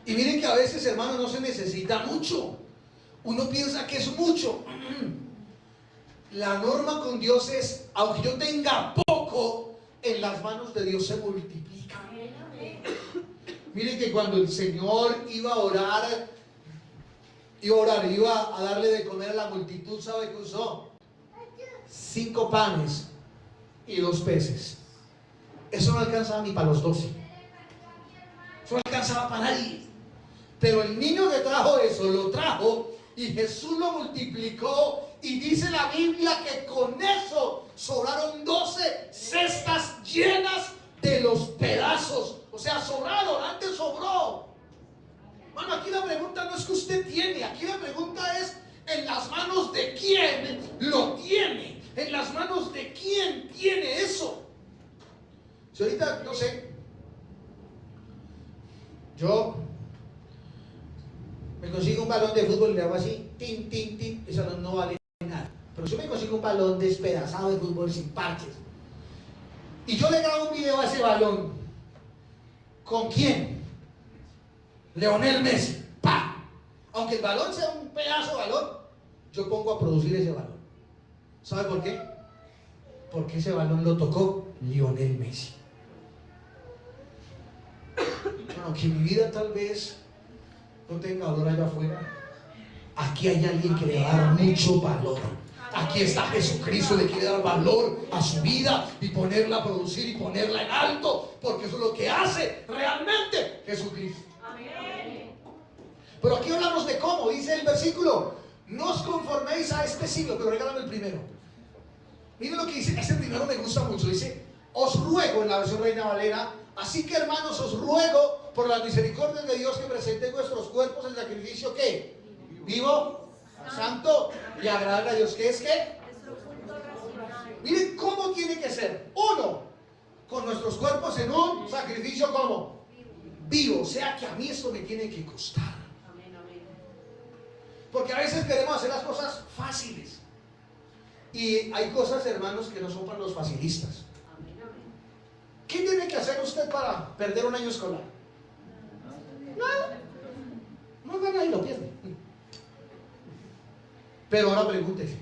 Y miren que a veces, hermano, no se necesita mucho. Uno piensa que es mucho. La norma con Dios es, aunque yo tenga poco, en las manos de Dios se multiplica. Miren que cuando el Señor iba a darle de comer a la multitud, ¿sabe qué usó? 5 panes y 2 peces. Eso no alcanzaba ni para los 12. Eso no alcanzaba para nadie. Pero el niño que trajo eso, lo trajo y Jesús lo multiplicó. Y dice la Biblia que con eso sobraron 12 cestas llenas de los pedazos. O sea, sobraron, antes sobró. Bueno, aquí la pregunta no es que usted tiene, aquí la pregunta es en las manos de quién lo tiene, en las manos de quién tiene eso. Si ahorita, no sé, yo me consigo un balón de fútbol y le hago así, tin, tin, tin, ese balón no vale nada. Pero si me consigo un balón despedazado de fútbol sin parches y yo le grabo un video a ese balón, ¿con quién? Leonel Messi, ¡pa! Aunque el balón sea un pedazo de balón, yo pongo a producir ese balón. ¿Sabe por qué? Porque ese balón lo tocó Lionel Messi. Bueno, que mi vida tal vez no tenga valor allá afuera, aquí hay alguien que le va a dar mucho valor. Aquí está Jesucristo, le quiere dar valor a su vida y ponerla a producir y ponerla en alto, porque eso es lo que hace realmente Jesucristo. Pero aquí hablamos de cómo, dice el versículo: no os conforméis a este siglo. Pero regálame el primero. Miren lo que dice, este primero me gusta mucho. Dice: os ruego, en la versión Reina Valera, así que hermanos, os ruego por las misericordias de Dios que presentéis vuestros cuerpos en sacrificio, ¿qué? Vivo, santo y agradable a Dios. ¿Qué es qué? Miren cómo tiene que ser. Uno, con nuestros cuerpos en un sacrificio como vivo. O sea que a mí esto me tiene que costar. Porque a veces queremos hacer las cosas fáciles. Y hay cosas, hermanos, que no son para los facilistas. ¿Qué tiene que hacer usted para perder un año escolar? Nada. No gana y lo pierde. Pero ahora pregúntese: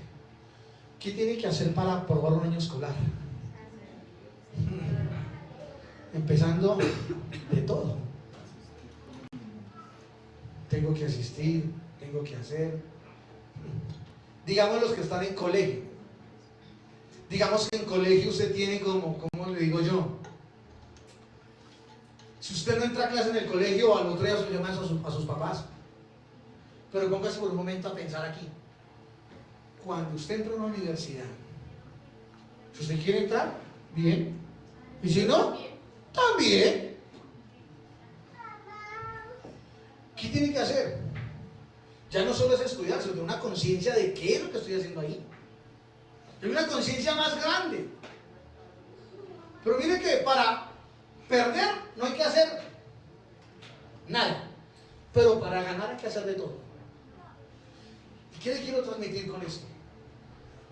¿qué tiene que hacer para aprobar un año escolar? Empezando de todo. Tengo que asistir, tengo que hacer. Digamos los que están en colegio. Digamos que en colegio usted tiene como, ¿cómo le digo yo? Si usted no entra a clase en el colegio, al otro día se llama a sus papás. Pero póngase por un momento a pensar aquí. Cuando usted entra a una universidad, si usted quiere entrar, bien. Y si no, también. ¿Qué tiene que hacer? Ya no solo es estudiar, sino una conciencia de qué es lo que estoy haciendo ahí. Hay una conciencia más grande. Pero mire que para perder no hay que hacer nada. Pero para ganar hay que hacer de todo. ¿Y qué le quiero transmitir con esto?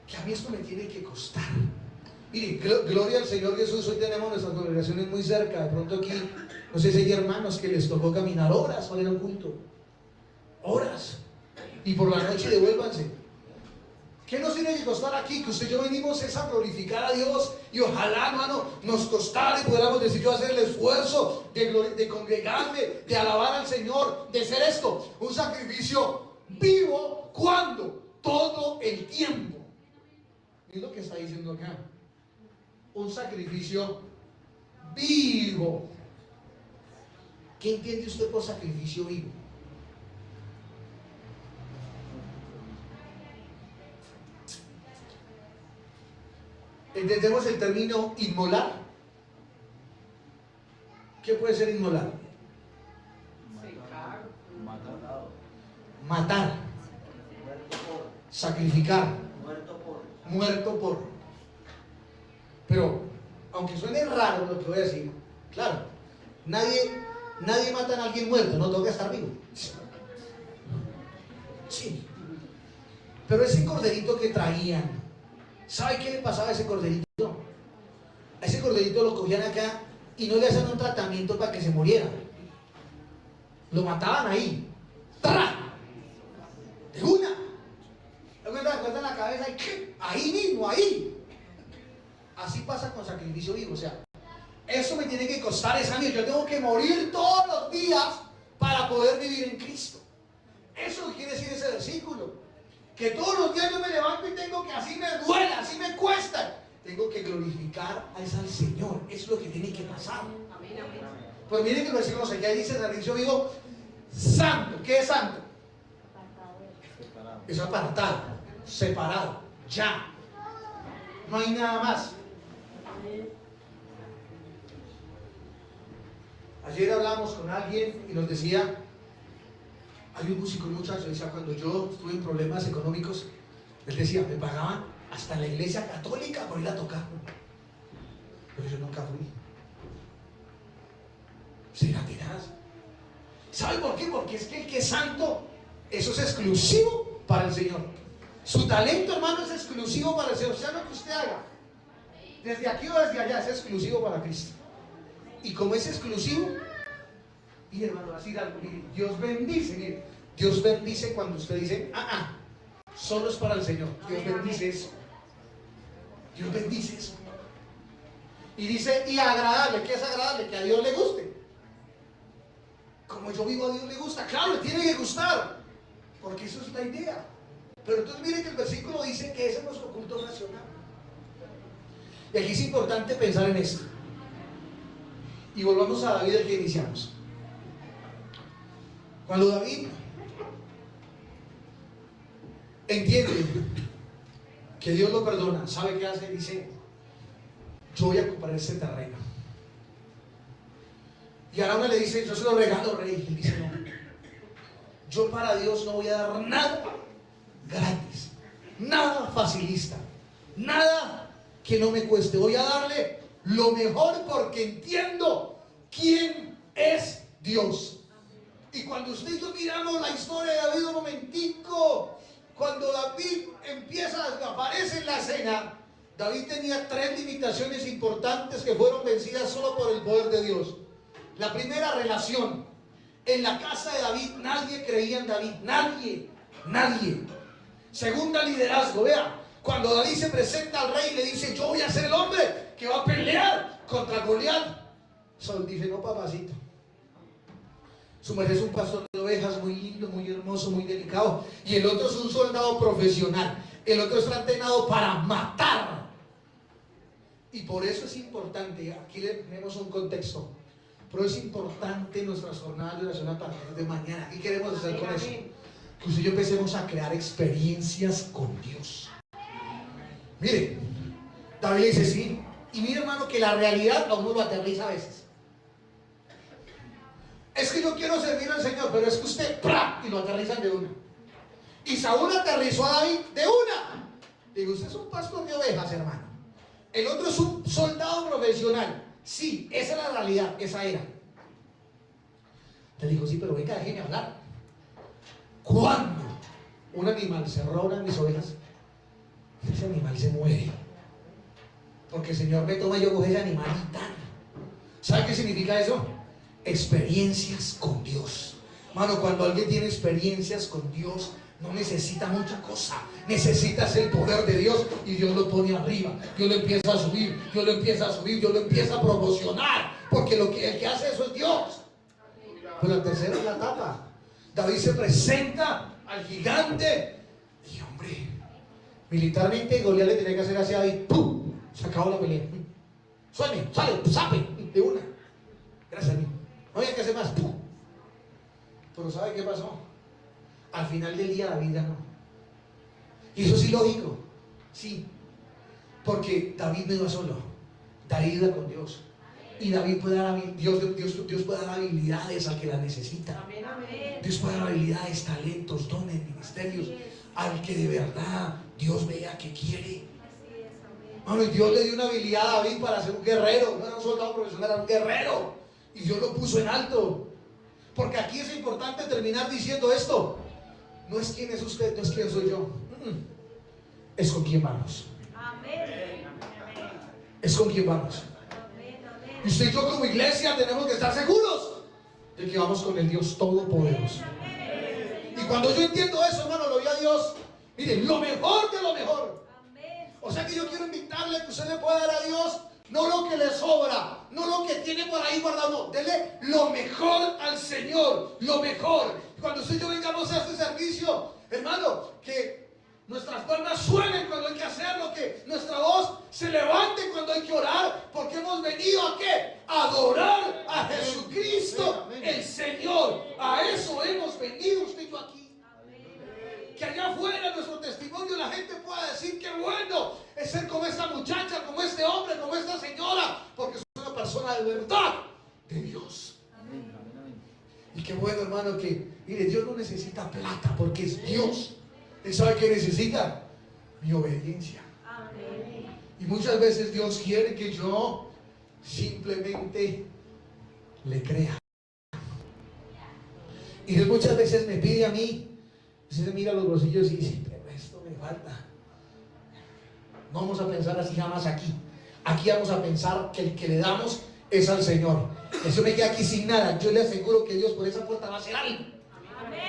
Que a mí esto me tiene que costar. Mire, gloria al Señor Jesús. Hoy tenemos nuestras congregaciones muy cerca. De pronto aquí, no sé si hay hermanos que les tocó caminar horas para ir a un culto. Horas. Y por la noche devuélvanse. ¿Qué nos tiene que costar aquí? Que usted y yo venimos es a glorificar a Dios. Y ojalá, hermano, nos costara y pudiéramos decir: yo hacer el esfuerzo de congregarme, de alabar al Señor, de hacer esto. Un sacrificio vivo. ¿Cuándo? Todo el tiempo. Es lo que está diciendo acá. Un sacrificio vivo. ¿Qué entiende usted por sacrificio vivo? Entendemos el término inmolar. ¿Qué puede ser inmolar? Matar. Sacrificar. Muerto por. Pero, aunque suene raro lo que voy a decir, claro, nadie mata a alguien muerto, no toca estar vivo. Sí. Pero ese corderito que traían, ¿sabe qué le pasaba a ese corderito? A ese corderito lo cogían acá y no le hacían un tratamiento para que se muriera. Lo mataban ahí. ¡Tra! De una. Le cortan la cabeza y ahí mismo, ahí. Así pasa con sacrificio vivo. O sea, eso me tiene que costar esa vida. Yo tengo que morir todos los días para poder vivir en Cristo. Eso quiere decir ese versículo. Que todos los días yo me levanto y tengo que, así me duela, así me cuesta, tengo que glorificar al Señor. Eso es lo que tiene que pasar. Pues miren que lo decimos aquí, dice sacrificio vivo. santo. ¿Qué es santo? Apartado. Es apartado, separado, ya. No hay nada más. Ayer hablamos con alguien y nos decía, hay un músico, un muchacho, decía, cuando yo estuve en problemas económicos, él decía, me pagaban hasta en la iglesia católica por ir a tocar. Pero yo nunca fui. ¿Será tenaz? ¿Sabe por qué? Porque es que el que es santo, eso es exclusivo para el Señor. Su talento, hermano, es exclusivo para el Señor. O sea, lo que usted haga, desde aquí o desde allá, es exclusivo para Cristo. Y como es exclusivo, y hermano, así algo, mire, Dios bendice, mire, Dios bendice cuando usted dice, solo es para el Señor. Dios bendice eso. Dios bendice eso. Y dice, y agradable. ¿Qué es agradable? Que a Dios le guste. Como yo vivo, a Dios le gusta. Claro, le tiene que gustar, porque eso es la idea. Pero entonces mire que el versículo dice que ese es nuestro culto nacional. Y aquí es importante pensar en esto. Y volvamos a David, el que iniciamos. Cuando David entiende que Dios lo perdona, ¿sabe qué hace? Dice, yo voy a comprar ese terreno. Y Araúna le dice, yo se lo regalo, rey. Y él dice, no, yo para Dios no voy a dar nada gratis, nada facilista, nada que no me cueste. Voy a darle lo mejor porque entiendo quién es Dios. Y cuando usted y yo miramos la historia de David un momentico, cuando David aparece en la escena, David tenía 3 limitaciones importantes que fueron vencidas solo por el poder de Dios. La primera, relación. En la casa de David nadie creía en David, nadie. Segunda, liderazgo. Vea, cuando David se presenta al rey y le dice, yo voy a ser el hombre que va a pelear contra Goliat, Saúl dice, no, papacito, su merced es un pastor de ovejas muy lindo, muy hermoso, muy delicado, y el otro es un soldado profesional, el otro está entrenado para matar. Y por eso es importante, aquí le tenemos un contexto, pero es importante nuestras jornadas de oración a partir de mañana. ¿Qué queremos hacer con eso? Que usted y yo empecemos a crear experiencias con Dios. Mire, David dice sí, y mire, hermano, que la realidad a uno lo aterriza a veces. Es que yo quiero servir al Señor, pero es que usted, ¡pra!, y lo aterrizan de una. Y Saúl aterrizó a David de una. Digo, usted es un pastor de ovejas, hermano. El otro es un soldado profesional. Sí, esa es la realidad, esa era. Le digo, sí, pero venga, déjeme hablar. Cuando un animal se roba una de mis ovejas, ese animal se muere. Porque el Señor me toma y yo cojo ese animal y tal. ¿Sabe qué significa eso? Experiencias con Dios. Mano, cuando alguien tiene experiencias con Dios, no necesita mucha cosa. Necesitas el poder de Dios y Dios lo pone arriba. Dios lo empieza a subir, Dios lo empieza a subir, Dios lo empieza a promocionar. Porque el que hace eso es Dios. Pues la tercera es la etapa. David se presenta al gigante y, hombre, militarmente Goliat le tenía que hacer así a David. ¡Pum! Se acabó la pelea. Suene, sale, sape, de una. Gracias a mí. No había que hacer más. ¡Pum! Pero ¿sabe qué pasó? Al final del día David ganó. Y eso es ilógico. Sí. Porque David no iba solo. David iba con Dios. Y David puede dar, Dios puede dar habilidades al que las necesita. Amén, amén. Dios puede dar habilidades, talentos, dones, ministerios al que de verdad Dios vea que quiere. Así es, amén. Mano, y Dios le dio una habilidad a David para ser un guerrero. No era un soldado profesional, era un guerrero. Y Dios lo puso en alto. Porque aquí es importante terminar diciendo esto. No es quién es usted, no es quién soy yo. Es con quién vamos. Amén. Es con quién vamos. Amén, amén. Y usted y yo como iglesia tenemos que estar seguros de que vamos con el Dios Todopoderoso. Y cuando yo entiendo eso, hermano, lo vi a Dios. Miren, lo mejor de lo mejor. Amén. O sea que yo quiero invitarle que usted le pueda dar a Dios no lo que le sobra, no lo que tiene por ahí guardado, no. Dele lo mejor al Señor, lo mejor. Cuando usted y yo vengamos a este servicio, hermano, que nuestras palmas suenen cuando hay que hacerlo, que nuestra voz se levante cuando hay que orar, porque hemos venido a ¿qué? A adorar a Jesucristo, el Señor. A eso Y qué bueno, hermano, que, mire, Dios no necesita plata porque es Dios. Él sabe que necesita mi obediencia. Amén. Y muchas veces Dios quiere que yo simplemente le crea. Y Dios muchas veces me pide a mí, se mira los bolsillos y dice, pero esto me falta. No vamos a pensar así jamás aquí. Aquí vamos a pensar que el que le damos es al Señor. Eso me queda aquí sin nada. Yo le aseguro que Dios por esa puerta va a hacer algo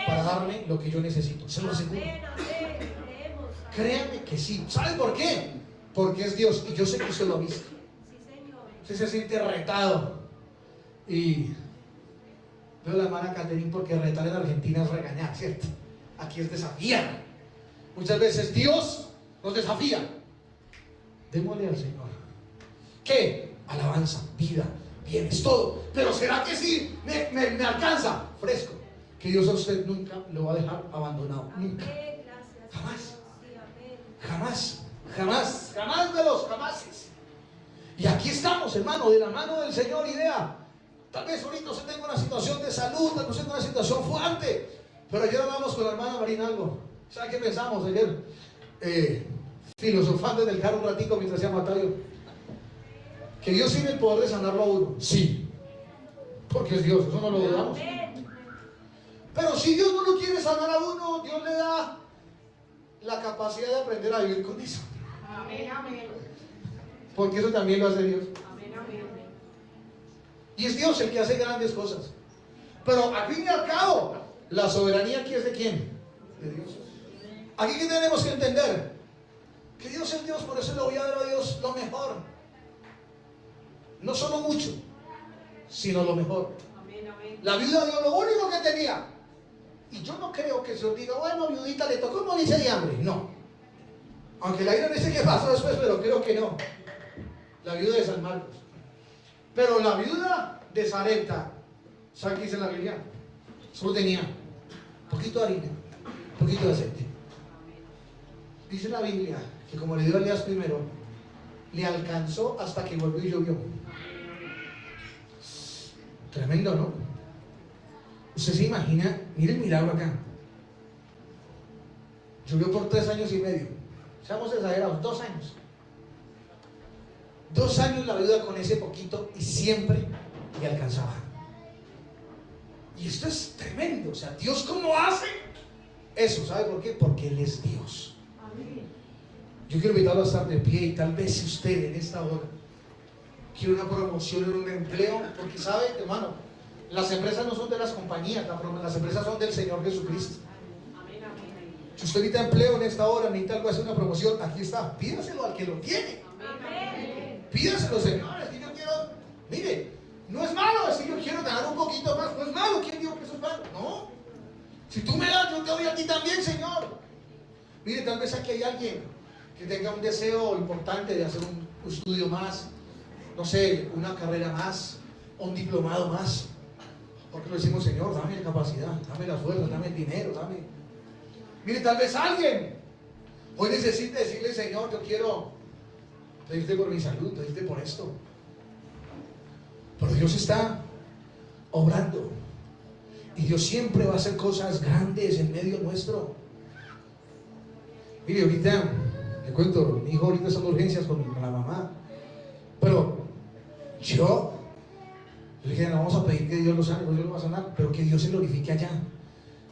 para darme lo que yo necesito. Se lo aseguro. Amén, amén. Creemos. Créanme que sí. ¿Sabe por qué? Porque es Dios. Y yo sé que usted lo ha visto. Sí, Señor. Usted se siente retado. Y veo a la hermana Caterín porque retar en Argentina es regañar, ¿cierto? Aquí es desafiar. Muchas veces Dios nos desafía. Démosle al Señor. ¿Qué? Alabanza, vida, bienes, todo. Pero ¿será que sí me alcanza? Fresco. Que Dios a usted nunca lo va a dejar abandonado. Nunca. Amén. Gracias. Jamás. Señor. Sí, amén. Jamás. Jamás. Jamás de los jamases. Y aquí estamos, hermano, de la mano del Señor. Idea. Tal vez ahorita usted tenga una situación de salud, tal vez tenga una situación fuerte. Pero ayer hablamos con la hermana Marina algo. ¿Sabe qué pensamos ayer? Filosofando en el carro un ratico mientras hacía Matayo. Que Dios tiene el poder de sanarlo a uno. Sí. Porque es Dios, eso no lo dudamos. Amén. Pero si Dios no lo quiere sanar a uno, Dios le da la capacidad de aprender a vivir con eso. Amén, amén. Porque eso también lo hace Dios. Amén, amén. Y es Dios el que hace grandes cosas. Pero al fin y al cabo, la soberanía aquí es de quién? De Dios. Aquí que tenemos que entender que Dios es Dios, por eso le voy a dar a Dios lo mejor. No solo mucho, sino lo mejor. Amén, amén. La viuda dio lo único que tenía. Y yo no creo que se os diga, bueno, viudita, le tocó morirse de hambre. No. Aunque la Biblia dice que pasó después, pero creo que no. La viuda de San Marcos. Pero la viuda de Sarepta, ¿sabe qué dice la Biblia? Solo tenía un poquito de harina, un poquito de aceite. Dice la Biblia que como le dio a Elías primero, le alcanzó hasta que volvió y llovió. Tremendo, ¿no? Usted se imagina, mire el milagro acá. Llovió por 3 años y medio. Seamos exagerados, 2 años. 2 años la viuda con ese poquito y siempre le alcanzaba. Y esto es tremendo. O sea, Dios ¿cómo hace eso? ¿Sabe por qué? Porque Él es Dios. Amén. Yo quiero invitarlo a estar de pie y tal vez si usted en esta hora quiere una promoción en un empleo, porque sabe, hermano, las empresas no son de las compañías, las empresas son del Señor Jesucristo. Amén, amén. Si usted necesita empleo en esta hora, necesita algo, hacer una promoción, aquí está, pídaselo al que lo tiene. Amén. Pídaselo, señores, que yo quiero, mire, no es malo decir yo quiero ganar un poquito más, no es malo, ¿quién dijo que eso es malo? No, si tú me das, yo te doy a ti también, Señor. Mire, tal vez aquí hay alguien que tenga un deseo importante de hacer un estudio más, no sé, una carrera más, un diplomado más. Porque lo decimos, Señor, dame la capacidad, dame la fuerza, dame el dinero, dame. Mire, tal vez alguien hoy necesite decirle, Señor, yo quiero pedirte por mi salud, pedirte por esto. Pero Dios está obrando. Y Dios siempre va a hacer cosas grandes en medio nuestro. Mire, ahorita, le cuento, mi hijo ahorita está en urgencias con la mamá. Pero yo le dije, no, vamos a pedir que Dios lo sane, pues Dios lo va a sanar, pero que Dios se glorifique allá.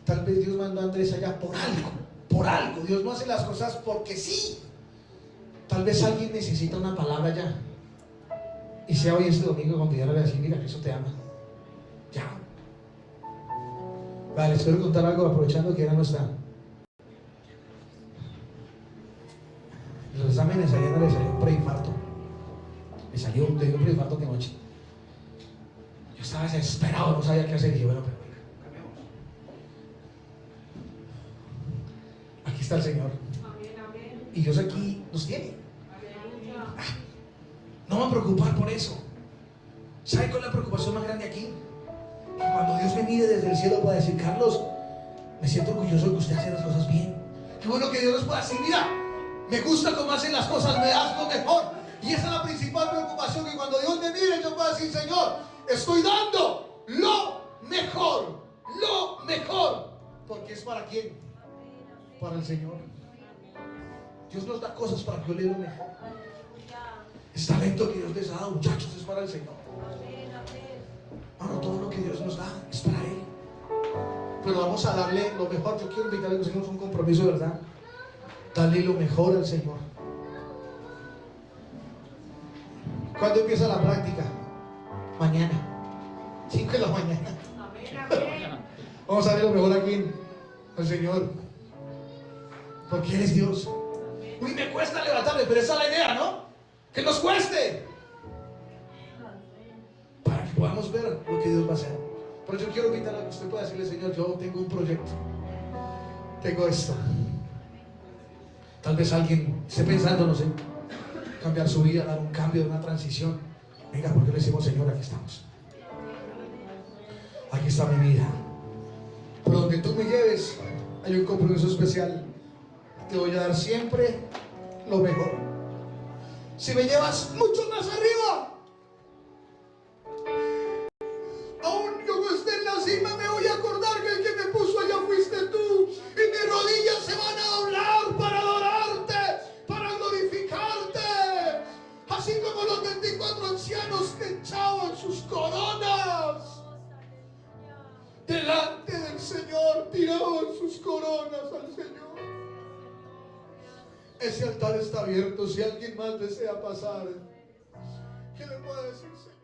Tal vez Dios mandó a Andrés allá por algo, por algo. Dios no hace las cosas porque sí. Tal vez alguien necesita una palabra allá. Y sea hoy este domingo cuando ya le decir, mira, Cristo te ama. Ya. Vale, les quiero contar algo aprovechando que ya no está. Los exámenes ayer no le salió un preinfarto. Le dio un preinfarto de noche. Yo estaba desesperado, no sabía qué hacer. Y dije, bueno, pero cambiamos. Aquí está el Señor. Amén, amén. Y Dios aquí nos tiene. Aleluya. No me voy a preocupar por eso. ¿Sabe cuál es la preocupación más grande aquí? Que cuando Dios me mire desde el cielo pueda decir, Carlos, me siento orgulloso de que usted hace las cosas bien. Qué bueno que Dios nos pueda decir, mira, me gusta cómo hacen las cosas, me das lo mejor. Y esa es la principal preocupación, que cuando Dios me mire yo pueda decir, Señor, estoy dando lo mejor mejor. Porque es para quién? Para el Señor. Dios nos da cosas para que yo le dé lo mejor. Es talento que Dios les ha dado, muchachos, es para el Señor. No, todo lo que Dios nos da es para Él. Pero vamos a darle lo mejor. Yo quiero invitarle a que hagamos un compromiso, ¿verdad? Darle lo mejor al Señor. ¿Cuándo empieza la práctica? Mañana, 5 de la mañana. Amén, amén. Vamos a darle lo mejor aquí al Señor. Porque Él es Dios. Uy, me cuesta levantarme, pero esa es la idea, ¿no? Que nos cueste. Para que podamos ver lo que Dios va a hacer. Por eso yo quiero invitar a que usted pueda decirle, Señor, yo tengo un proyecto. Tengo esto. Tal vez alguien esté pensando, no sé, cambiar su vida, dar un cambio, una transición. Venga, porque le decimos, Señor, aquí estamos. Aquí está mi vida. Por donde tú me lleves, hay un compromiso especial. Te voy a dar siempre lo mejor. Si me llevas mucho más arriba, aún yo no esté en la cima, me voy a acordar que el que me puso allá fuiste tú. Y mis rodillas se van a doblar para adorarte, para glorificarte. Así como los 24 ancianos que echaban sus coronas delante del Señor, tiraban sus coronas al Señor. Ese altar está abierto. Si alguien más desea pasar, ¿qué le puedo decir, Señor?